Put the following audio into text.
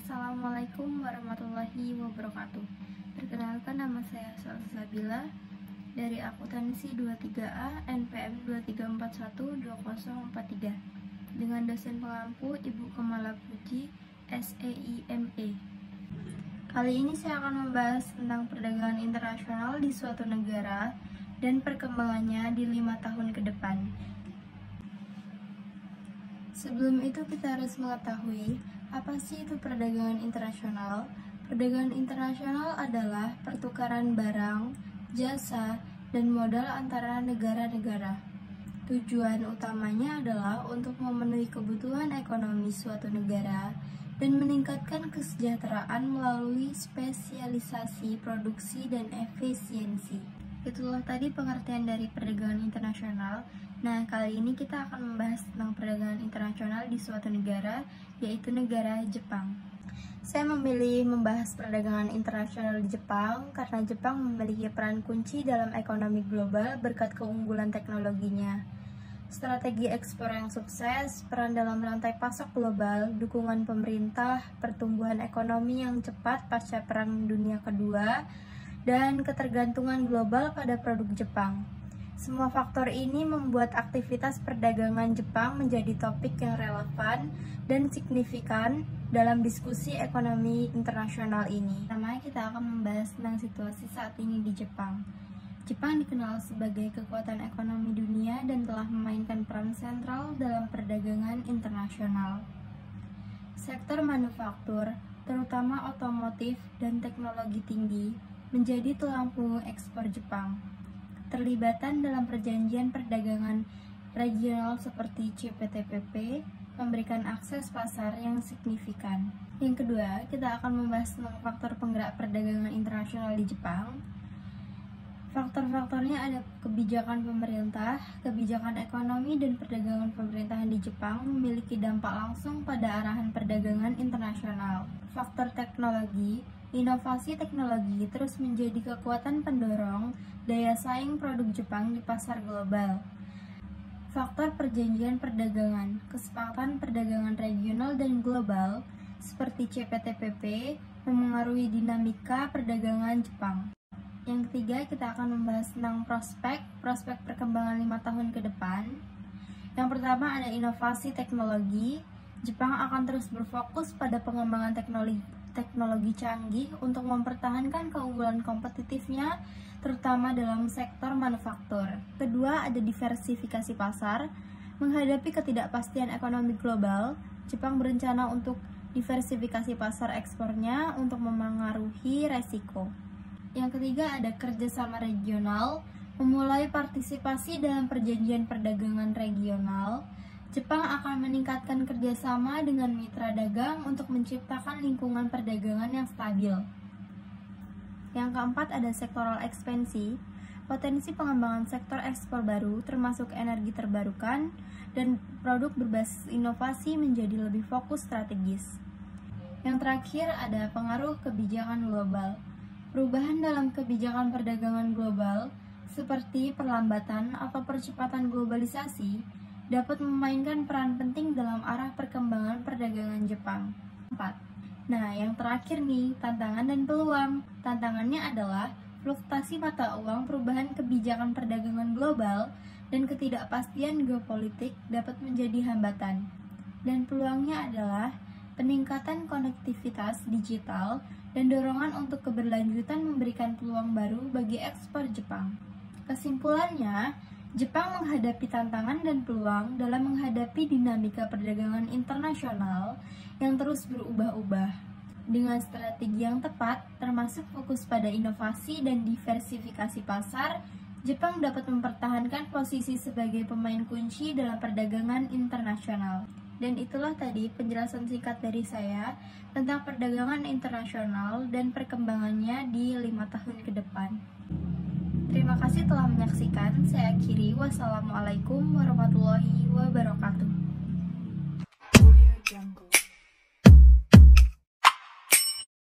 Assalamualaikum warahmatullahi wabarakatuh. Perkenalkan, nama saya Salsabila dari akuntansi 23A NPM 23412043 dengan dosen pengampu Ibu Kemala Puji SEIME. Kali ini saya akan membahas tentang perdagangan internasional di suatu negara dan perkembangannya di 5 tahun ke depan. Sebelum itu kita harus mengetahui apa sih itu perdagangan internasional? Perdagangan internasional adalah pertukaran barang, jasa, dan modal antara negara-negara. Tujuan utamanya adalah untuk memenuhi kebutuhan ekonomi suatu negara dan meningkatkan kesejahteraan melalui spesialisasi produksi dan efisiensi. Itulah tadi pengertian dari perdagangan internasional. Nah, kali ini kita akan membahas tentang perdagangan internasional di suatu negara, yaitu negara Jepang. Saya memilih membahas perdagangan internasional di Jepang karena Jepang memiliki peran kunci dalam ekonomi global berkat keunggulan teknologinya. Strategi ekspor yang sukses, peran dalam rantai pasok global, dukungan pemerintah, pertumbuhan ekonomi yang cepat pasca Perang Dunia Kedua, dan ketergantungan global pada produk Jepang. Semua faktor ini membuat aktivitas perdagangan Jepang menjadi topik yang relevan dan signifikan dalam diskusi ekonomi internasional ini. Pertama, kita akan membahas tentang situasi saat ini di Jepang. Jepang dikenal sebagai kekuatan ekonomi dunia dan telah memainkan peran sentral dalam perdagangan internasional. Sektor manufaktur, terutama otomotif dan teknologi tinggi, menjadi tulang punggung ekspor Jepang. Keterlibatan dalam perjanjian perdagangan regional seperti CPTPP memberikan akses pasar yang signifikan. Yang kedua, kita akan membahas tentang faktor penggerak perdagangan internasional di Jepang. Faktor-faktornya ada kebijakan pemerintah, kebijakan ekonomi, dan perdagangan pemerintahan di Jepang memiliki dampak langsung pada arahan perdagangan internasional. Faktor teknologi, inovasi teknologi terus menjadi kekuatan pendorong daya saing produk Jepang di pasar global. Faktor perjanjian perdagangan, kesepakatan perdagangan regional dan global seperti CPTPP memengaruhi dinamika perdagangan Jepang. Yang ketiga, kita akan membahas tentang prospek perkembangan 5 tahun ke depan. Yang pertama ada inovasi teknologi. Jepang akan terus berfokus pada pengembangan teknologi canggih untuk mempertahankan keunggulan kompetitifnya, terutama dalam sektor manufaktur. Kedua, ada diversifikasi pasar. Menghadapi ketidakpastian ekonomi global, Jepang berencana untuk diversifikasi pasar ekspornya untuk memengaruhi resiko. Yang ketiga, ada kerjasama regional. Memulai partisipasi dalam perjanjian perdagangan regional, Jepang akan meningkatkan kerjasama dengan mitra dagang untuk menciptakan lingkungan perdagangan yang stabil. Yang keempat, ada sektoral ekspansi. Potensi pengembangan sektor ekspor baru termasuk energi terbarukan dan produk berbasis inovasi menjadi lebih fokus strategis. Yang terakhir, ada pengaruh kebijakan global. Perubahan dalam kebijakan perdagangan global seperti perlambatan atau percepatan globalisasi dapat memainkan peran penting dalam arah perkembangan perdagangan Jepang. 4. Nah, yang terakhir nih, tantangan dan peluang. Tantangannya adalah fluktuasi mata uang, perubahan kebijakan perdagangan global, dan ketidakpastian geopolitik dapat menjadi hambatan. Dan peluangnya adalah peningkatan konektivitas digital dan dorongan untuk keberlanjutan memberikan peluang baru bagi ekspor Jepang. Kesimpulannya, Jepang menghadapi tantangan dan peluang dalam menghadapi dinamika perdagangan internasional yang terus berubah-ubah. Dengan strategi yang tepat, termasuk fokus pada inovasi dan diversifikasi pasar, Jepang dapat mempertahankan posisi sebagai pemain kunci dalam perdagangan internasional. Dan itulah tadi penjelasan singkat dari saya tentang perdagangan internasional dan perkembangannya di 5 tahun ke depan. Terima kasih telah menyaksikan. Saya akhiri. Wassalamualaikum warahmatullahi wabarakatuh.